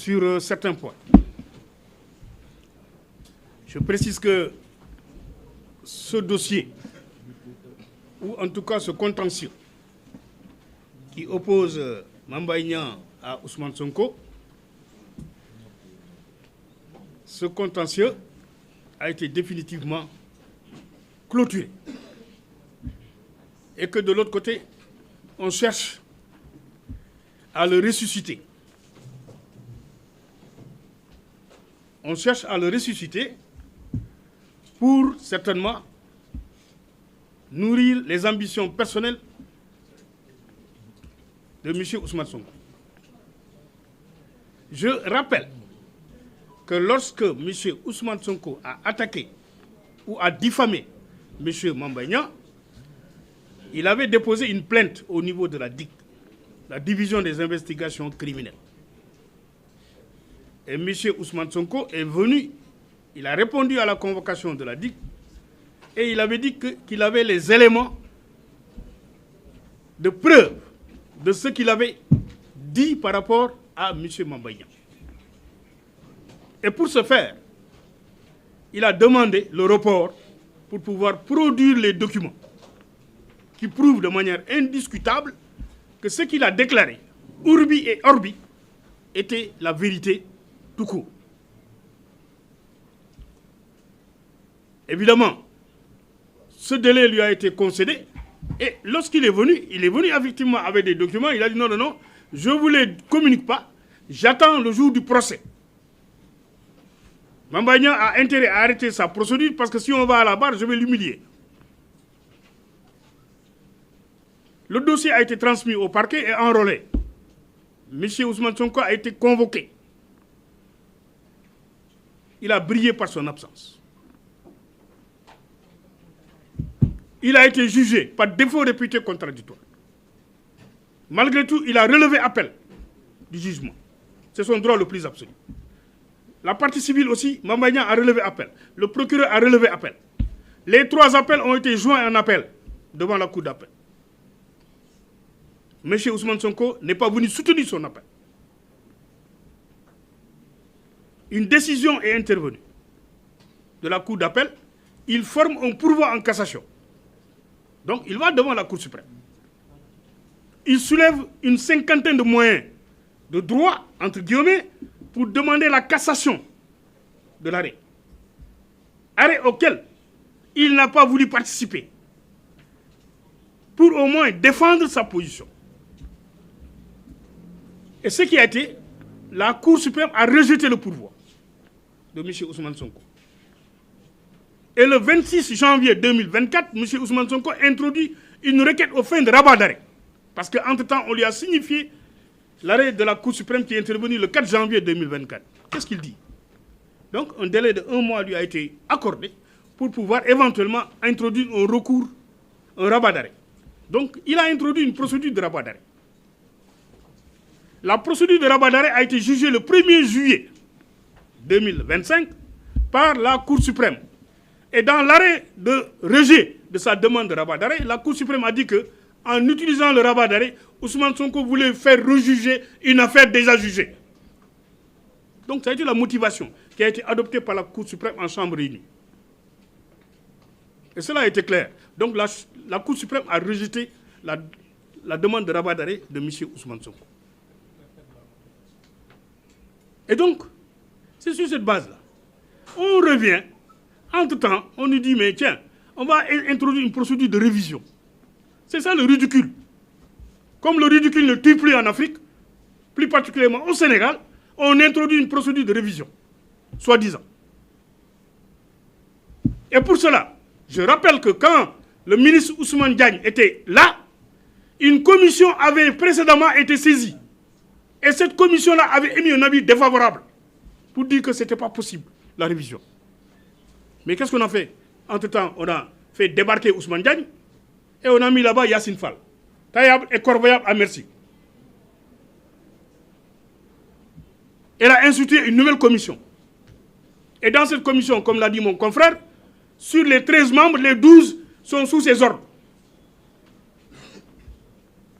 sur certains points. Je précise que ce dossier, ou en tout cas ce contentieux, qui oppose Mame Mbaye Niang à Ousmane Sonko, ce contentieux a été définitivement clôturé. Et que de l'autre côté, on cherche à le ressusciter. On cherche à le ressusciter pour certainement nourrir les ambitions personnelles de M. Ousmane Sonko. Je rappelle que lorsque M. Ousmane Sonko a attaqué ou a diffamé M. Mame Mbaye Niang, il avait déposé une plainte au niveau de la DIC, la division des investigations criminelles. Et M. Ousmane Sonko est venu, il a répondu à la convocation de la DIC et il avait dit qu'il avait les éléments de preuve de ce qu'il avait dit par rapport à M. Mame Mbaye Niang. Et pour ce faire, il a demandé le report pour pouvoir produire les documents qui prouvent de manière indiscutable que ce qu'il a déclaré, urbi et orbi, était la vérité tout court. Évidemment, ce délai lui a été concédé et lorsqu'il est venu, effectivement avec des documents, il a dit non, je ne vous les communique pas, j'attends le jour du procès. Mame Mbaye Niang a intérêt à arrêter sa procédure parce que si on va à la barre, je vais l'humilier. Le dossier a été transmis au parquet et enrôlé. M. Ousmane Sonko a été convoqué. Il a brillé par son absence. Il a été jugé par défaut réputé contradictoire. Malgré tout, il a relevé appel du jugement. C'est son droit le plus absolu. La partie civile aussi, Mame Mbaye Niang a relevé appel. Le procureur a relevé appel. Les 3 appels ont été joints en appel devant la cour d'appel. M. Ousmane Sonko n'est pas venu soutenir son appel. Une décision est intervenue de la cour d'appel. Il forme un pourvoi en cassation. Donc il va devant la Cour suprême. Il soulève une 50aine de moyens de droit, entre guillemets, pour demander la cassation de l'arrêt. Arrêt auquel il n'a pas voulu participer. Pour au moins défendre sa position. Et ce qui a été, la Cour suprême a rejeté le pourvoi de M. Ousmane Sonko. Et le 26 janvier 2024, M. Ousmane Sonko introduit une requête aux fins de rabat d'arrêt. Parce qu'entre-temps, on lui a signifié l'arrêt de la Cour suprême qui est intervenu le 4 janvier 2024. Qu'est-ce qu'il dit? Donc, un délai de 1 mois lui a été accordé pour pouvoir éventuellement introduire un recours, un rabat d'arrêt. Donc, il a introduit une procédure de rabat d'arrêt. La procédure de rabat d'arrêt a été jugée le 1er juillet 2025 par la Cour suprême. Et dans l'arrêt de rejet de sa demande de rabat d'arrêt, la Cour suprême a dit qu'en utilisant le rabat d'arrêt, Ousmane Sonko voulait faire rejuger une affaire déjà jugée. Donc ça a été la motivation qui a été adoptée par la Cour suprême en chambre réunie. Et cela a été clair. Donc la Cour suprême a rejeté la demande de rabat d'arrêt de M. Ousmane Sonko. Et donc, c'est sur cette base-là. On revient, entre-temps, on nous dit, mais tiens, on va introduire une procédure de révision. C'est ça le ridicule. Comme le ridicule ne tue plus en Afrique, plus particulièrement au Sénégal, on introduit une procédure de révision, soi-disant. Et pour cela, je rappelle que quand le ministre Ousmane Diagne était là, une commission avait précédemment été saisie. Et cette commission-là avait émis un avis défavorable pour dire que ce n'était pas possible, la révision. Mais qu'est-ce qu'on a fait? Entre-temps, on a fait débarquer Ousmane Diagne et on a mis là-bas Yassine Fall. Taillable et corvoyable à merci. Elle a institué une nouvelle commission. Et dans cette commission, comme l'a dit mon confrère, sur les 13 membres, les 12 sont sous ses ordres.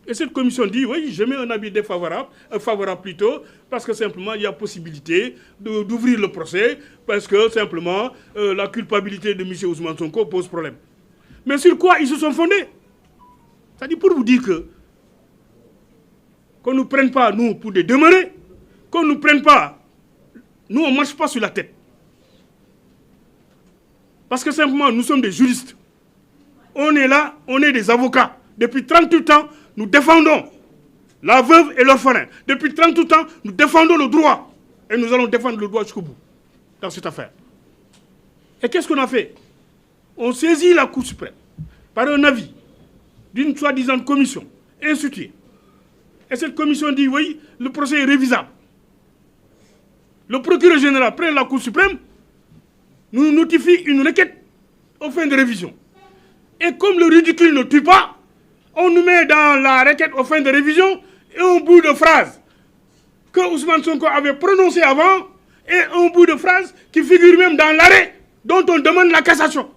Et cette commission dit, oui, je mets un avis défavorable, favorable plutôt, parce que simplement, il y a possibilité d'ouvrir le procès, parce que simplement, la culpabilité de M. Ousmane Sonko pose problème. Mais sur quoi ils se sont fondés? C'est-à-dire pour vous dire qu'on ne nous prenne pas, nous, pour des demeurés, qu'on ne nous prenne pas, nous, on ne marche pas sur la tête. Parce que simplement, nous sommes des juristes. On est là, on est des avocats. Depuis 38 ans, nous défendons la veuve et l'orphelin. Depuis 38 ans, nous défendons le droit. Et nous allons défendre le droit jusqu'au bout dans cette affaire. Et qu'est-ce qu'on a fait? On saisit la Cour suprême par un avis d'une soi-disant commission instituée. Et cette commission dit, oui, le procès est révisable. Le procureur général, près de la Cour suprême, nous notifie une requête aux fins de révision. Et comme le ridicule ne tue pas, on nous met dans la requête aux fins de révision et un bout de phrase que Ousmane Sonko avait prononcé avant et un bout de phrase qui figure même dans l'arrêt dont on demande la cassation.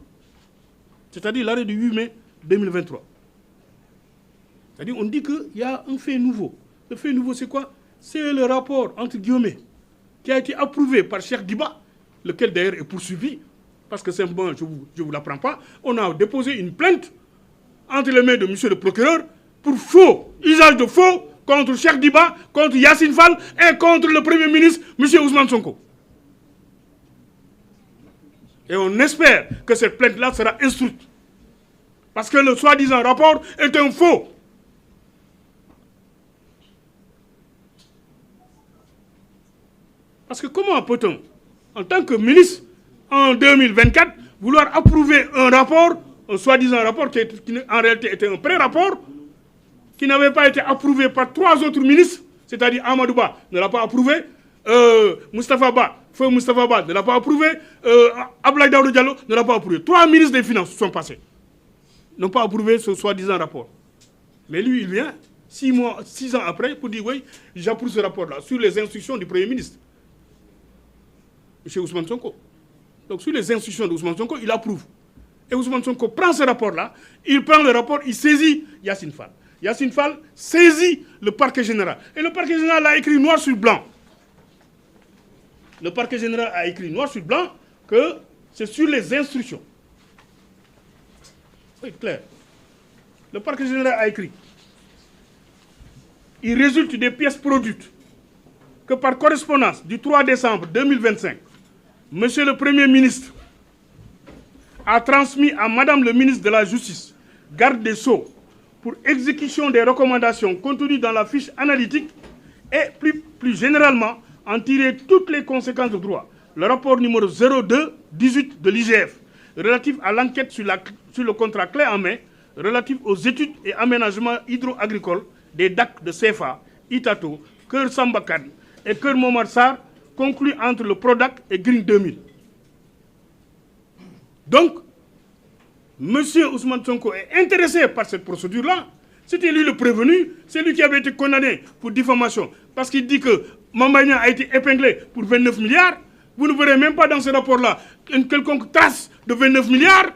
C'est-à-dire l'arrêt du 8 mai 2023. C'est-à-dire on dit qu'il y a un fait nouveau. Le fait nouveau, c'est quoi? C'est le rapport, entre guillemets, qui a été approuvé par Cheikh Diba, lequel d'ailleurs est poursuivi, parce que simplement, je ne vous l'apprends pas, on a déposé une plainte entre les mains de monsieur le procureur pour faux, usage de faux, contre Cheikh Diba, contre Yassine Fall et contre le Premier ministre, monsieur Ousmane Sonko. Et on espère que cette plainte-là sera instruite. Parce que le soi-disant rapport est un faux. Parce que comment peut-on, en tant que ministre, en 2024, vouloir approuver un rapport, un soi-disant rapport qui en réalité était un pré-rapport, qui n'avait pas été approuvé par 3 autres ministres, c'est-à-dire Amadou Ba ne l'a pas approuvé, Moustapha Ba, Feu Moustapha Ba ne l'a pas approuvé, Abdoulaye Daouda Diallo ne l'a pas approuvé. 3 ministres des Finances sont passés, n'ont pas approuvé ce soi-disant rapport. Mais lui, il vient 6 ans après pour dire, oui, j'approuve ce rapport-là, sur les instructions du Premier ministre, M. Ousmane Sonko. Donc, sur les instructions d'Ousmane Sonko, il approuve. Et Ousmane Sonko prend ce rapport-là, il prend le rapport, il saisit Yassine Fall. Yassine Fall saisit le parquet général. Et le parquet général a écrit noir sur blanc. Le parquet général a écrit noir sur blanc que c'est sur les instructions. C'est clair. Le parquet général a écrit. Il résulte des pièces produites que par correspondance du 3 décembre 2025, Monsieur le Premier ministre a transmis à Madame le ministre de la Justice, garde des Sceaux, pour exécution des recommandations contenues dans la fiche analytique et plus généralement en tirer toutes les conséquences de droit. Le rapport numéro 02-18 de l'IGF relatif à l'enquête sur le contrat clé en main relatif aux études et aménagements hydro-agricoles des DAC de CFA, Itato, Keur Sambakan et Keur Momar Sarr, conclu entre le PRODAC et Green 2000. Donc, M. Ousmane Sonko est intéressé par cette procédure-là. C'était lui le prévenu, c'est lui qui avait été condamné pour diffamation. Parce qu'il dit que Mambagna a été épinglé pour 29 milliards. Vous ne verrez même pas dans ce rapport-là une quelconque trace de 29 milliards.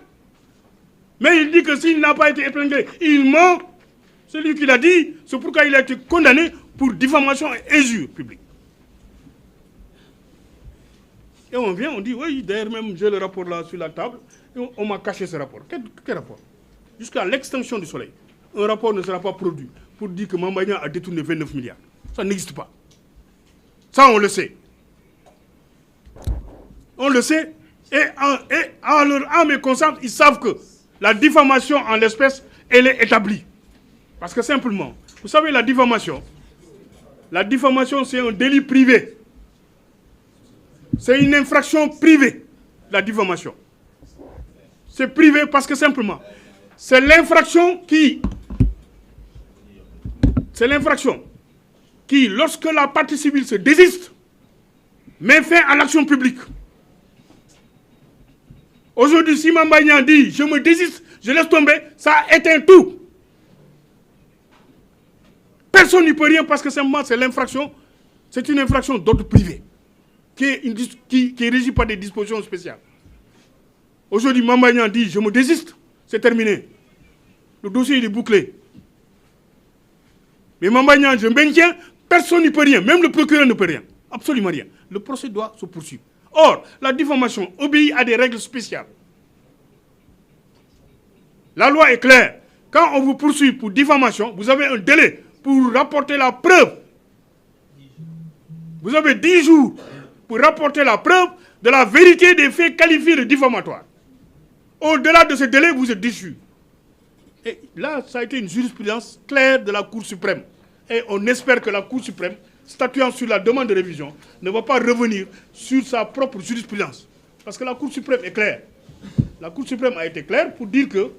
Mais il dit que s'il n'a pas été épinglé, il ment. C'est lui qui l'a dit. C'est pourquoi il a été condamné pour diffamation et injure publique. Et on vient, on dit, oui, d'ailleurs même j'ai le rapport là sur la table, et on m'a caché ce rapport. Quel rapport? Jusqu'à l'extinction du soleil, un rapport ne sera pas produit pour dire que Mambagna a détourné 29 milliards. Ça n'existe pas. Ça, on le sait. On le sait, et en leur âme et conscience, ils savent que la diffamation en l'espèce, elle est établie. Parce que simplement, vous savez, la diffamation, c'est un délit privé. C'est une infraction privée, la diffamation. C'est privé parce que simplement, c'est l'infraction qui, lorsque la partie civile se désiste, met fin à l'action publique. Aujourd'hui, si Mambagna dit « je me désiste, je laisse tomber », ça éteint tout. Personne n'y peut rien parce que simplement c'est l'infraction, c'est une infraction d'ordre privé qui est régie par des dispositions spéciales. Aujourd'hui, Mambagna dit « je me désiste », c'est terminé. Le dossier il est bouclé. Mais Mambagnan, je maintiens, personne n'y peut rien, même le procureur ne peut rien, absolument rien. Le procès doit se poursuivre. Or, la diffamation obéit à des règles spéciales. La loi est claire. Quand on vous poursuit pour diffamation, vous avez un délai pour rapporter la preuve. Vous avez 10 jours pour rapporter la preuve de la vérité des faits qualifiés de diffamatoires. Au-delà de ce délai, vous êtes déchu. Et là, ça a été une jurisprudence claire de la Cour suprême. Et on espère que la Cour suprême, statuant sur la demande de révision, ne va pas revenir sur sa propre jurisprudence. Parce que la Cour suprême est claire. La Cour suprême a été claire pour dire que...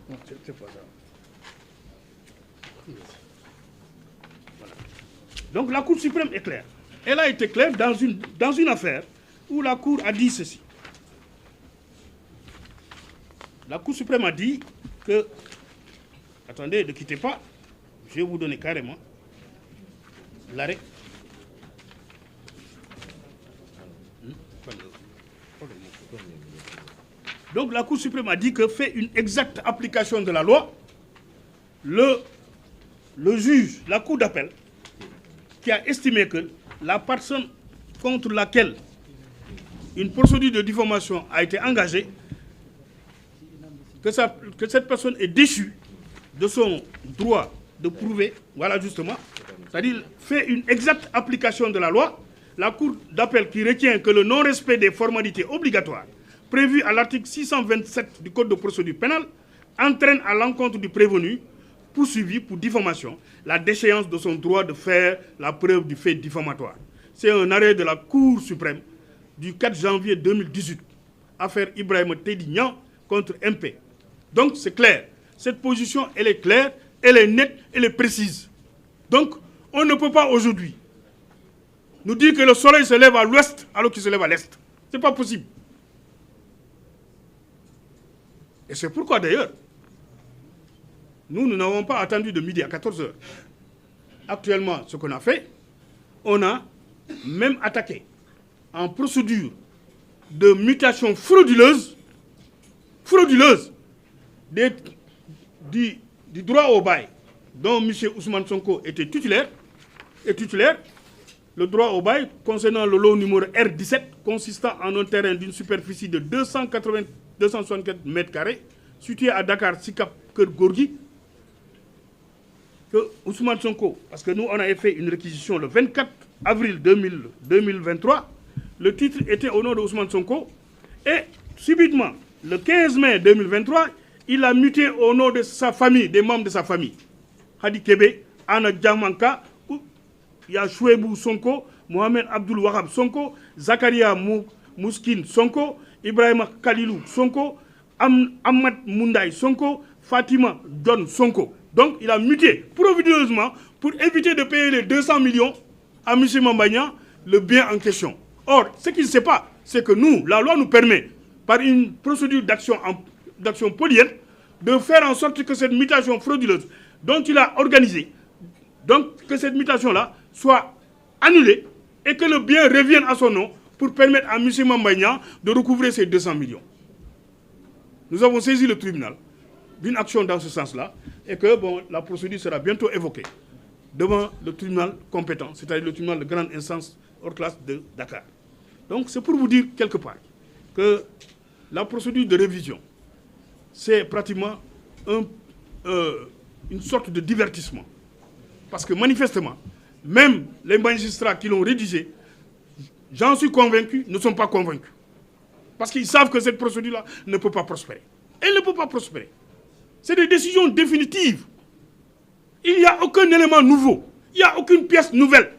Non, c'est pas ça. Voilà. Donc la Cour suprême est claire. Elle a été claire dans une affaire où la Cour a dit ceci. La Cour suprême a dit que... Attendez, ne quittez pas. Je vais vous donner carrément l'arrêt. Donc la Cour suprême a dit que fait une exacte application de la loi, le juge, la Cour d'appel, qui a estimé que la personne contre laquelle une procédure de diffamation a été engagée, que cette personne est déchue de son droit de prouver, voilà justement, c'est-à-dire fait une exacte application de la loi, la Cour d'appel qui retient que le non-respect des formalités obligatoires prévues à l'article 627 du Code de procédure pénale entraîne à l'encontre du prévenu poursuivi pour diffamation la déchéance de son droit de faire la preuve du fait diffamatoire. C'est un arrêt de la Cour suprême du 4 janvier 2018, affaire Ibrahima Tedignan contre MP. Donc c'est clair. Cette position, elle est claire, elle est nette, elle est précise. Donc, on ne peut pas aujourd'hui nous dire que le soleil se lève à l'ouest alors qu'il se lève à l'est. Ce n'est pas possible. Et c'est pourquoi d'ailleurs, nous n'avons pas attendu de midi à 14h. Actuellement, ce qu'on a fait, on a même attaqué en procédure de mutation frauduleuse du droit au bail, dont M. Ousmane Sonko était titulaire, le droit au bail concernant le lot numéro R17, consistant en un terrain d'une superficie de 264 mètres carrés, situé à Dakar, Sikap, Keur Gorgui, que Ousmane Sonko, parce que nous on avait fait une réquisition le 24 avril 2023, le titre était au nom de Ousmane Sonko, et subitement, le 15 mai 2023, il a muté au nom de sa famille, des membres de sa famille. Hadi Kebe, Anna Djamanka, il y a Chouebou Sonko, Mohamed Abdul Wahab Sonko, Zakaria Mouskin Sonko, Ibrahima Kalilou Sonko, Ahmad Moundaï Sonko, Fatima John Sonko. Donc il a muté provisoirement pour éviter de payer les 200 millions à M. Mambagnan, le bien en question. Or, ce qu'il ne sait pas, c'est que nous, la loi nous permet, par une procédure d'action polienne, de faire en sorte que cette mutation frauduleuse dont il a organisé, donc que cette mutation-là soit annulée et que le bien revienne à son nom pour permettre à M. Mambagnan de recouvrer ces 200 millions. Nous avons saisi le tribunal d'une action dans ce sens-là et que la procédure sera bientôt évoquée devant le tribunal compétent, c'est-à-dire le tribunal de grande instance hors classe de Dakar. Donc c'est pour vous dire quelque part que la procédure de révision, c'est pratiquement une sorte de divertissement. Parce que manifestement, même les magistrats qui l'ont rédigé, j'en suis convaincu, ne sont pas convaincus. Parce qu'ils savent que cette procédure-là ne peut pas prospérer. Elle ne peut pas prospérer. C'est des décisions définitives. Il n'y a aucun élément nouveau. Il n'y a aucune pièce nouvelle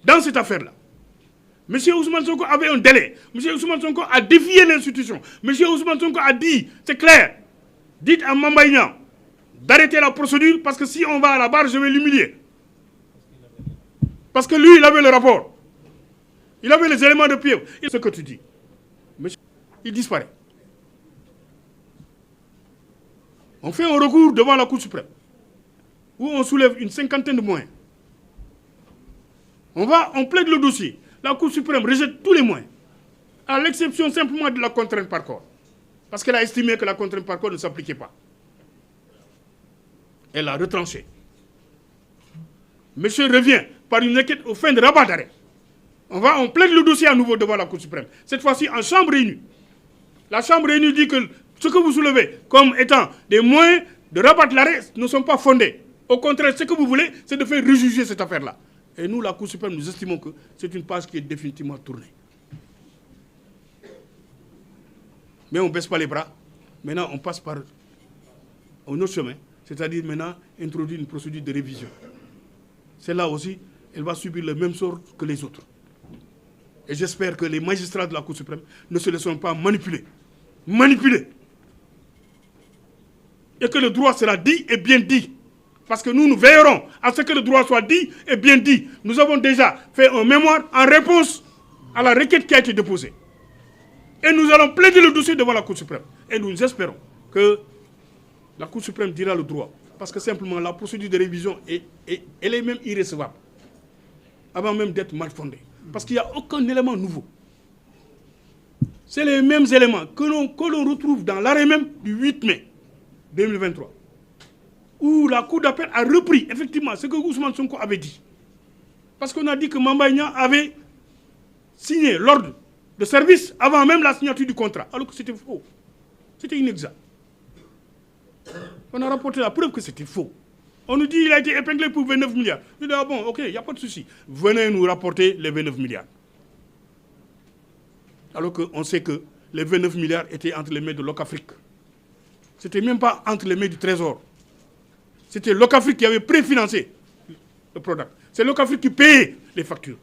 dans cette affaire-là. M. Ousmane Sonko avait un délai. M. Ousmane Sonko a défié l'institution. M. Ousmane Sonko a dit, c'est clair, dites à Mambagnan d'arrêter la procédure parce que si on va à la barre, je vais l'humilier. Parce que lui, il avait le rapport. Il avait les éléments de pied. Et ce que tu dis, il disparaît. On fait un recours devant la Cour suprême où on soulève une cinquantaine de moyens. On plaide le dossier. La Cour suprême rejette tous les moyens, à l'exception simplement de la contrainte par corps. Parce qu'elle a estimé que la contrainte par corps ne s'appliquait pas. Elle a retranché. Monsieur revient par une requête aux fins de rabat d'arrêt. On plaide le dossier à nouveau devant la Cour suprême. Cette fois-ci en chambre réunie. La chambre réunie dit que ce que vous soulevez comme étant des moyens de rabattre l'arrêt ne sont pas fondés. Au contraire, ce que vous voulez, c'est de faire rejuger cette affaire-là. Et nous, la Cour suprême, nous estimons que c'est une page qui est définitivement tournée. Mais on ne baisse pas les bras. Maintenant, on passe par un autre chemin. C'est-à-dire maintenant, introduire une procédure de révision. Celle-là aussi, elle va subir le même sort que les autres. Et j'espère que les magistrats de la Cour suprême ne se laisseront pas manipuler. Manipuler. Et que le droit sera dit et bien dit. Parce que nous veillerons à ce que le droit soit dit et bien dit. Nous avons déjà fait un mémoire en réponse à la requête qui a été déposée. Et nous allons plaider le dossier devant la Cour suprême. Et nous espérons que la Cour suprême dira le droit. Parce que simplement, la procédure de révision, elle est même irrécevable. Avant même d'être mal fondée. Parce qu'il n'y a aucun élément nouveau. C'est les mêmes éléments que l'on retrouve dans l'arrêt même du 8 mai 2023. Où la Cour d'appel a repris effectivement ce que Ousmane Sonko avait dit. Parce qu'on a dit que Mamba Niang avait signé l'ordre de service avant même la signature du contrat. Alors que c'était faux. C'était inexact. On a rapporté la preuve que c'était faux. On nous dit qu'il a été épinglé pour 29 milliards. Je dis, ah bon, ok, il n'y a pas de souci. Venez nous rapporter les 29 milliards. Alors qu'on sait que les 29 milliards étaient entre les mains de Locafrique. Ce n'était même pas entre les mains du Trésor. C'était Locafrique qui avait préfinancé le product. C'est Locafrique qui payait les factures.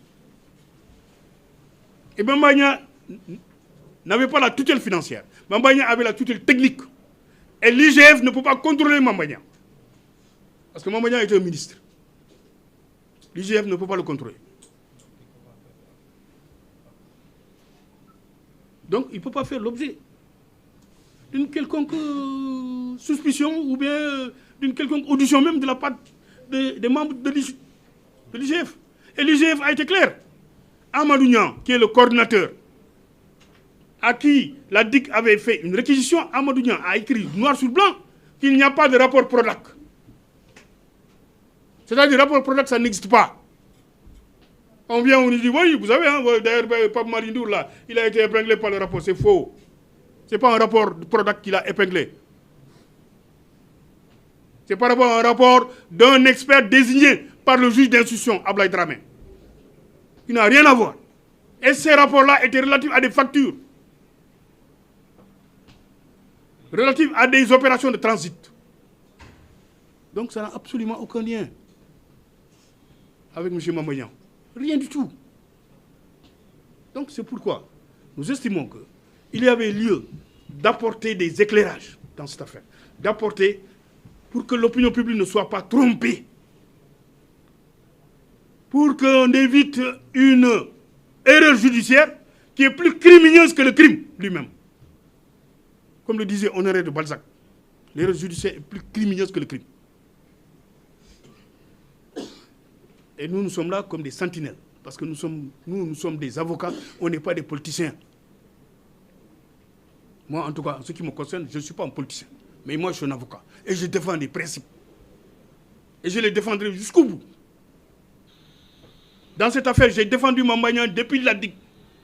Et Mamba Niang n'avait pas la tutelle financière. Mamba Niang avait la tutelle technique. Et l'IGF ne peut pas contrôler Mamba Niang. Parce que Mamba Niang était un ministre. L'IGF ne peut pas le contrôler. Donc, il ne peut pas faire l'objet d'une quelconque suspicion ou bien d'une quelconque audition même de la part des membres de l'IGF. Et l'IGF a été clair. Amadou Niang, qui est le coordinateur, à qui la DIC avait fait une réquisition, Amadou Niang a écrit noir sur blanc qu'il n'y a pas de rapport Prodac. C'est-à-dire, rapport Prodac, ça n'existe pas. On vient, on nous dit, oui, vous savez, hein, d'ailleurs, Pape Malindour, là, il a été épinglé par le rapport. C'est faux. Ce n'est pas un rapport de Prodac qu'il a épinglé. C'est par rapport à un rapport d'un expert désigné par le juge d'instruction, Ablaye Dramé. Il n'a rien à voir. Et ces rapports-là étaient relatifs à des factures. Relatifs à des opérations de transit. Donc ça n'a absolument aucun lien avec M. Mamba Niang. Rien du tout. Donc c'est pourquoi nous estimons qu'il y avait lieu d'apporter des éclairages dans cette affaire. D'apporter pour que l'opinion publique ne soit pas trompée. Pour qu'on évite une erreur judiciaire qui est plus crimineuse que le crime lui-même. Comme le disait Honoré de Balzac, l'erreur judiciaire est plus crimineuse que le crime. Et nous sommes là comme des sentinelles. Parce que nous sommes des avocats, on n'est pas des politiciens. Moi, en tout cas, en ce qui me concerne, je ne suis pas un politicien. Mais moi, je suis un avocat. Et je défends des principes. Et je les défendrai jusqu'au bout. Dans cette affaire, j'ai défendu Mamba Niang depuis la DIC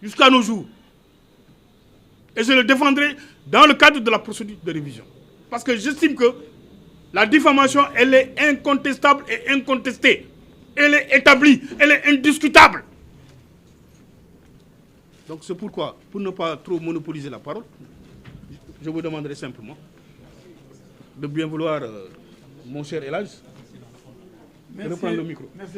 jusqu'à nos jours. Et je le défendrai dans le cadre de la procédure de révision. Parce que j'estime que la diffamation, elle est incontestable et incontestée. Elle est établie, elle est indiscutable. Donc c'est pourquoi, pour ne pas trop monopoliser la parole, je vous demanderai simplement de bien vouloir, mon cher Elhadj, reprendre le micro. Merci.